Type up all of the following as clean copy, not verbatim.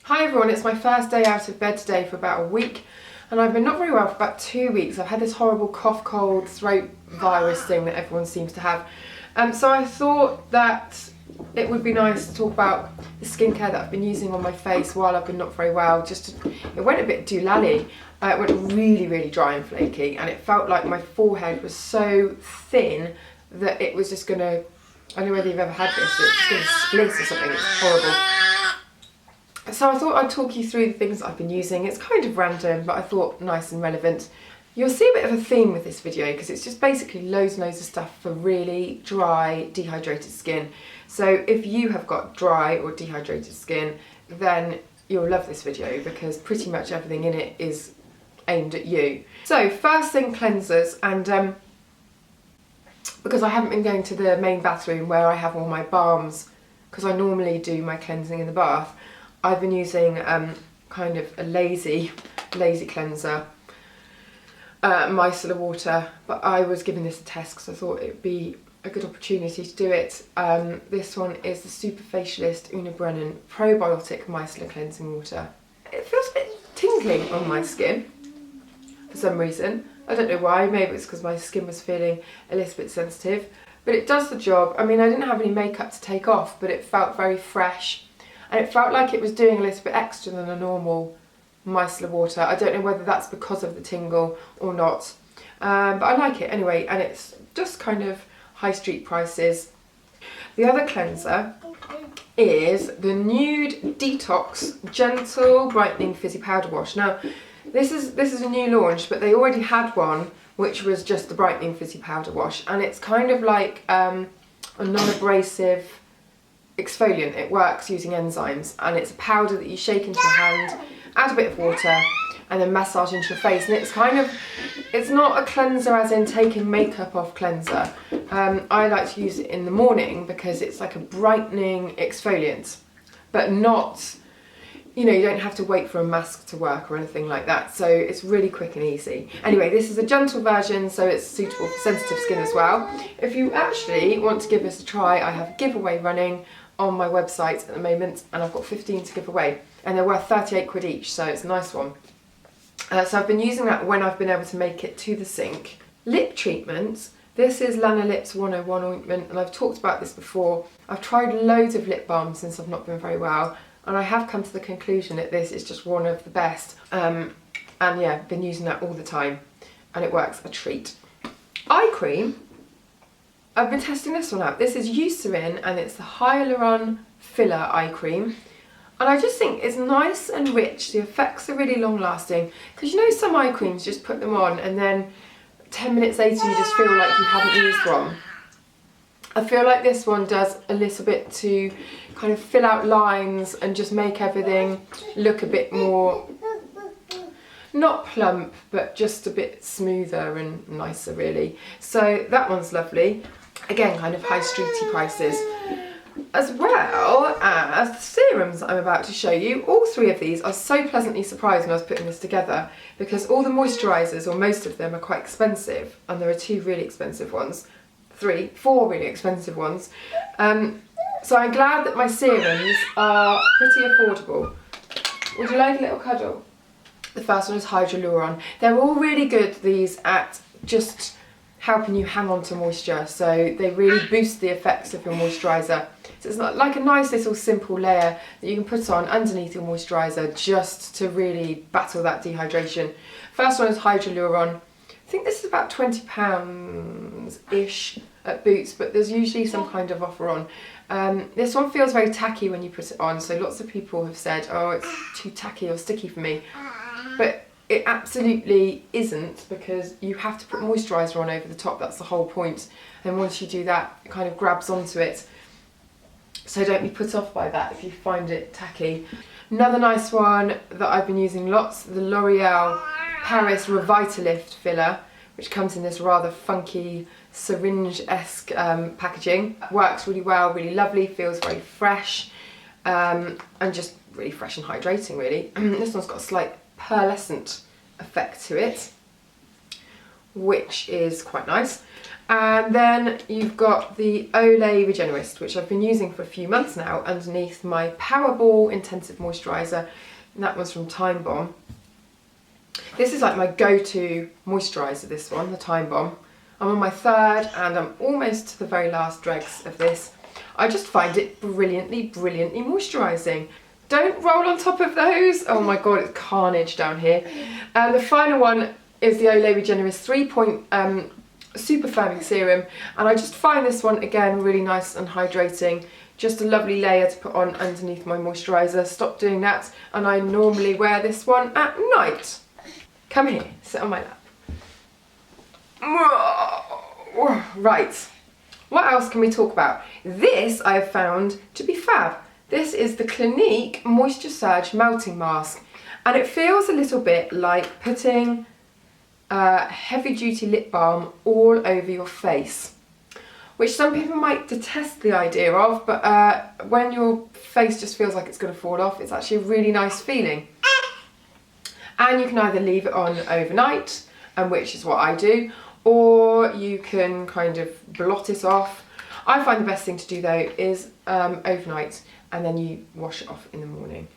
Hi everyone, it's my first day out of bed today for about a week and I've been not very well for about 2 weeks. I've had this horrible cough, cold, throat virus thing that everyone seems to have. So I thought that it would be nice to talk about the skincare that I've been using on my face while I've been not very well. It went a bit doolally. It went really, really dry and flaky and it felt like my forehead was so thin that it was just gonna, I don't know whether you've ever had this, it's just gonna split or something. It's horrible. So I thought I'd talk you through the things that I've been using. It's kind of random, but I thought nice and relevant. You'll see a bit of a theme with this video because it's just basically loads and loads of stuff for really dry, dehydrated skin. So if you have got dry or dehydrated skin, then you'll love this video because pretty much everything in it is aimed at you. So first thing, cleansers, and because I haven't been going to the main bathroom where I have all my balms, because I normally do my cleansing in the bath, I've been using kind of a lazy cleanser, micellar water, but I was giving this a test because I thought it would be a good opportunity to do it. This one is the Superfacialist Unibrennen Probiotic Micellar Cleansing Water. It feels a bit tingly on my skin for some reason. I don't know why, maybe it's because my skin was feeling a little bit sensitive, but it does the job. I mean, I didn't have any makeup to take off, but it felt very fresh. And it felt like it was doing a little bit extra than a normal micellar water. I don't know whether that's because of the tingle or not, but I like it anyway, and it's just kind of high street prices. The other cleanser is the Nude Detox Gentle Brightening Fizzy Powder Wash. Now, this is a new launch, but they already had one which was just the Brightening Fizzy Powder Wash, and it's kind of like a non-abrasive exfoliant. It works using enzymes, and it's a powder that you shake into your hand, add a bit of water and then massage into your face, and it's not a cleanser as in taking makeup off cleanser. I like to use it in the morning because it's like a brightening exfoliant, but not, you know, you don't have to wait for a mask to work or anything like that, so it's really quick and easy. Anyway, this is a gentle version, so it's suitable for sensitive skin as well. If you actually want to give this a try, I have a giveaway running on my website at the moment, and I've got 15 to give away, and they're worth 38 quid each, so it's a nice one. So I've been using that when I've been able to make it to the sink. Lip treatments. This is Lana Lips 101 ointment, and I've talked about this before. I've tried loads of lip balms since I've not been very well, and I have come to the conclusion that this is just one of the best. And yeah, been using that all the time, and it works a treat. Eye cream. I've been testing this one out. This is Eucerin, and it's the Hyaluron Filler Eye Cream. And I just think it's nice and rich. The effects are really long lasting. Because you know some eye creams, just put them on and then 10 minutes later you just feel like you haven't used one. I feel like this one does a little bit to kind of fill out lines and just make everything look a bit more, not plump, but just a bit smoother and nicer really. So that one's lovely. Again, kind of high streety prices. As well as the serums that I'm about to show you. All three of these, I was so pleasantly surprised when I was putting this together because all the moisturisers, or most of them, are quite expensive, and there are two really expensive ones. Four really expensive ones. So I'm glad that my serums are pretty affordable. Would you like a little cuddle? The first one is Hydra Neuron. They're all really good, these, at just helping you hang on to moisture, so they really boost the effects of your moisturiser. So it's like a nice little simple layer that you can put on underneath your moisturiser just to really battle that dehydration. First one is Hydra Neuron. I think this is about £20-ish at Boots, but there's usually some kind of offer on. This one feels very tacky when you put it on, so lots of people have said, oh, it's too tacky or sticky for me. But it absolutely isn't, because you have to put moisturiser on over the top, that's the whole point. And once you do that, it kind of grabs onto it. So don't be put off by that if you find it tacky. Another nice one that I've been using lots, the L'Oreal Paris Revitalift filler, which comes in this rather funky syringe-esque packaging. Works really well, really lovely, feels very fresh, and just really fresh and hydrating really. This one's got a slight pearlescent effect to it. which is quite nice. And then you've got the Olay Regenerist, which I've been using for a few months now underneath my Powerball Intensive Moisturiser, and that one's from Time Bomb. This is like my go-to moisturiser, this one, the Time Bomb. I'm on my third and I'm almost to the very last dregs of this. I just find it brilliantly, brilliantly moisturising. Don't roll on top of those. Oh my god, it's carnage down here. The final one is the Olay Regenerist 3-point super firming serum, and I just find this one again really nice and hydrating. Just a lovely layer to put on underneath my moisturiser. Stop doing that, and I normally wear this one at night. Come here, sit on my lap. Right, what else can we talk about? This I have found to be fab. This is the Clinique Moisture Surge Melting Mask, and it feels a little bit like putting heavy duty lip balm all over your face, which some people might detest the idea of, but when your face just feels like it's going to fall off, it's actually a really nice feeling. And you can either leave it on overnight, and which is what I do, or you can kind of blot it off. I find the best thing to do though is overnight, and then you wash it off in the morning.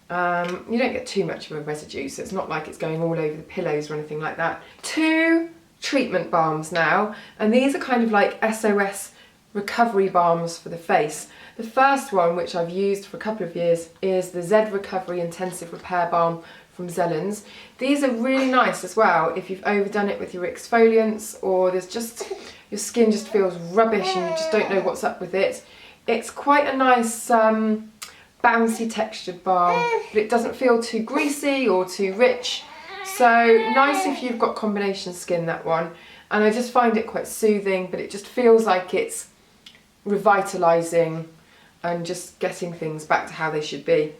You don't get too much of a residue, so it's not like it's going all over the pillows or anything like that. 2 treatment balms now, and these are kind of like SOS recovery balms for the face. The first one, which I've used for a couple of years, is the Z Recovery Intensive Repair Balm from Zellens. These are really nice as well if you've overdone it with your exfoliants, or there's just, your skin just feels rubbish and you just don't know what's up with it. It's quite a nice bouncy textured balm, but it doesn't feel too greasy or too rich. So nice if you've got combination skin, that one. And I just find it quite soothing, but it just feels like it's revitalising and just getting things back to how they should be.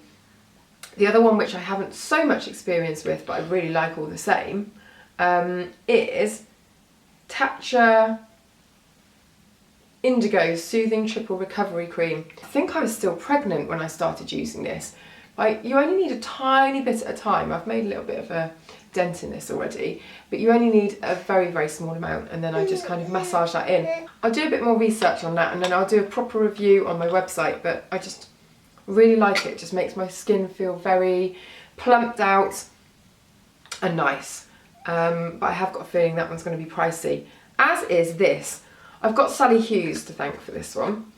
The other one, which I haven't so much experience with, but I really like all the same, is Tatcha Indigo Soothing Triple Recovery Cream. I think I was still pregnant when I started using this. Like, you only need a tiny bit at a time. I've made a little bit of a dent in this already, but you only need a very, very small amount, and then I just kind of massage that in. I'll do a bit more research on that, and then I'll do a proper review on my website, but I just really like it. It just makes my skin feel very plumped out and nice. But I have got a feeling that one's going to be pricey, as is this. I've got Sally Hughes to thank for this one.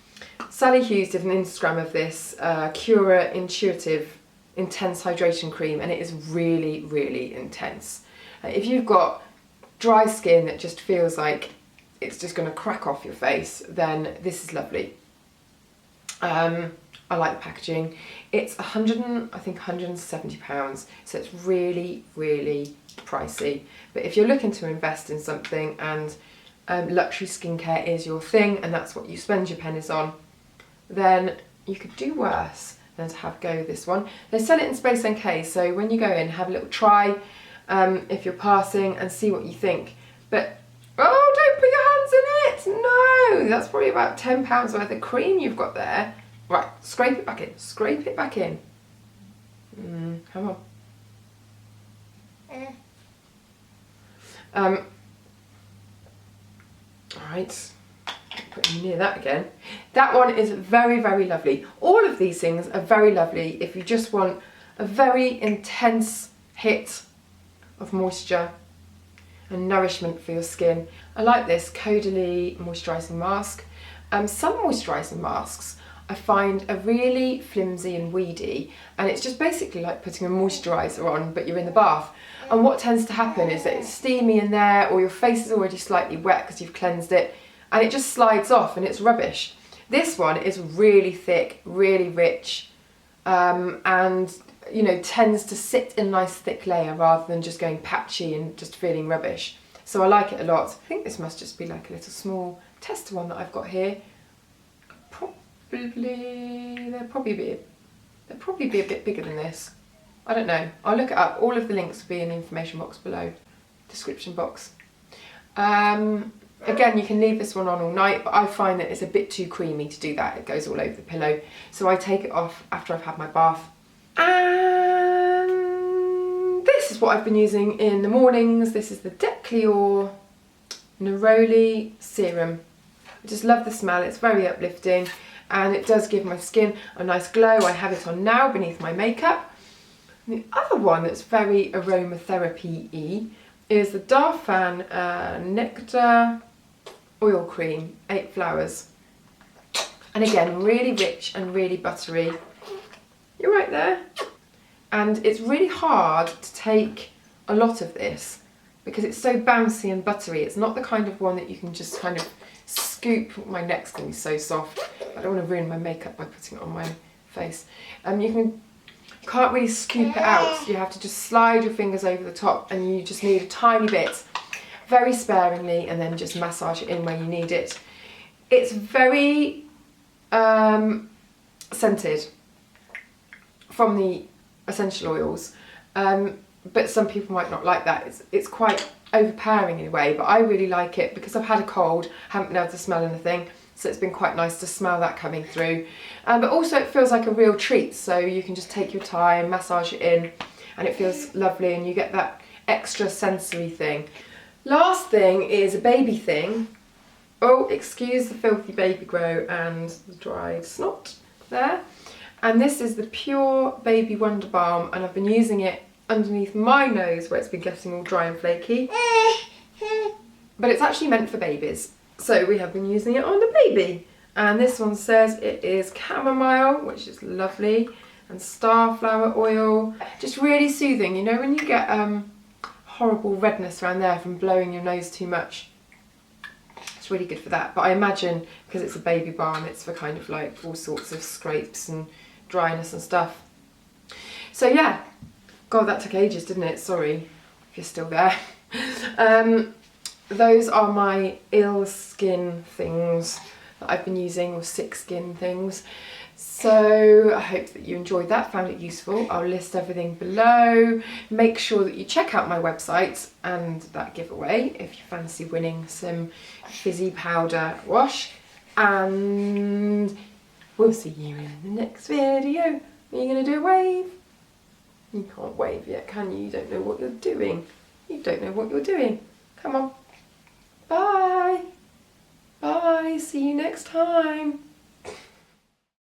Sally Hughes did an Instagram of this Cura Intuitive Intense Hydration Cream, and it is really, really intense. If you've got dry skin that just feels like it's just going to crack off your face, then this is lovely. I like the packaging. It's I think £170, so it's really, really pricey. But if you're looking to invest in something and luxury skincare is your thing and that's what you spend your pennies on, then you could do worse than to have go with this one. They sell it in Space NK, so when you go in, have a little try if you're passing and see what you think. But oh, don't put your hands in it! No, that's probably about £10 worth of cream you've got there. Right, scrape it back in, scrape it back in. Come on. Alright, put you near that again. That one is very, very lovely. All of these things are very lovely if you just want a very intense hit of moisture and nourishment for your skin. I like this Caudalie moisturising mask. Some moisturising masks I find are really flimsy and weedy, and it's just basically like putting a moisturiser on but you're in the bath. And what tends to happen is that it's steamy in there, or your face is already slightly wet because you've cleansed it, and it just slides off and it's rubbish. This one is really thick, really rich, and you know, tends to sit in a nice thick layer rather than just going patchy and just feeling rubbish. So I like it a lot. I think this must just be like a little small tester one that I've got here. They'll probably be a bit bigger than this. I don't know. I'll look it up. All of the links will be in the information box below, description box. Again, you can leave this one on all night, but I find that it's a bit too creamy to do that. It goes all over the pillow. So I take it off after I've had my bath. And this is what I've been using in the mornings. This is the Declior Neroli Serum. I just love the smell, it's very uplifting and it does give my skin a nice glow. I have it on now beneath my makeup. And the other one that's very aromatherapy-y is the Dolphin Nectar Oil Cream, 8 flowers. And again, really rich and really buttery. You're right there. And it's really hard to take a lot of this because it's so bouncy and buttery. It's not the kind of one that you can just kind of scoop. My neck's going to be so soft. I don't want to ruin my makeup by putting it on my face. You can't really scoop it out. You have to just slide your fingers over the top and you just need a tiny bit, very sparingly, and then just massage it in where you need it. It's very scented from the essential oils, but some people might not like that. It's quite overpowering in a way, but I really like it because I've had a cold, haven't been able to smell anything, so it's been quite nice to smell that coming through. But also it feels like a real treat, so you can just take your time, massage it in, and it feels lovely and you get that extra sensory thing. Last thing is a baby thing. Oh, excuse the filthy baby grow and the dried snot there. And this is the Pure Baby Wonder Balm, and I've been using it underneath my nose where it's been getting all dry and flaky. But it's actually meant for babies, so we have been using it on the baby. And this one says it is chamomile, which is lovely, and starflower oil. Just really soothing. You know when you get horrible redness around there from blowing your nose too much? It's really good for that. But I imagine because it's a baby balm, it's for kind of like all sorts of scrapes and dryness and stuff. So yeah, God, that took ages, didn't it? Sorry if you're still there. Those are my ill skin things that I've been using, or sick skin things. So I hope that you enjoyed that, found it useful. I'll list everything below. Make sure that you check out my website and that giveaway if you fancy winning some Fizzy powder wash. And we'll see you in the next video. Are you going to do a wave? You can't wave yet, can you? You don't know what you're doing. You don't know what you're doing. Come on. Bye. Bye. See you next time.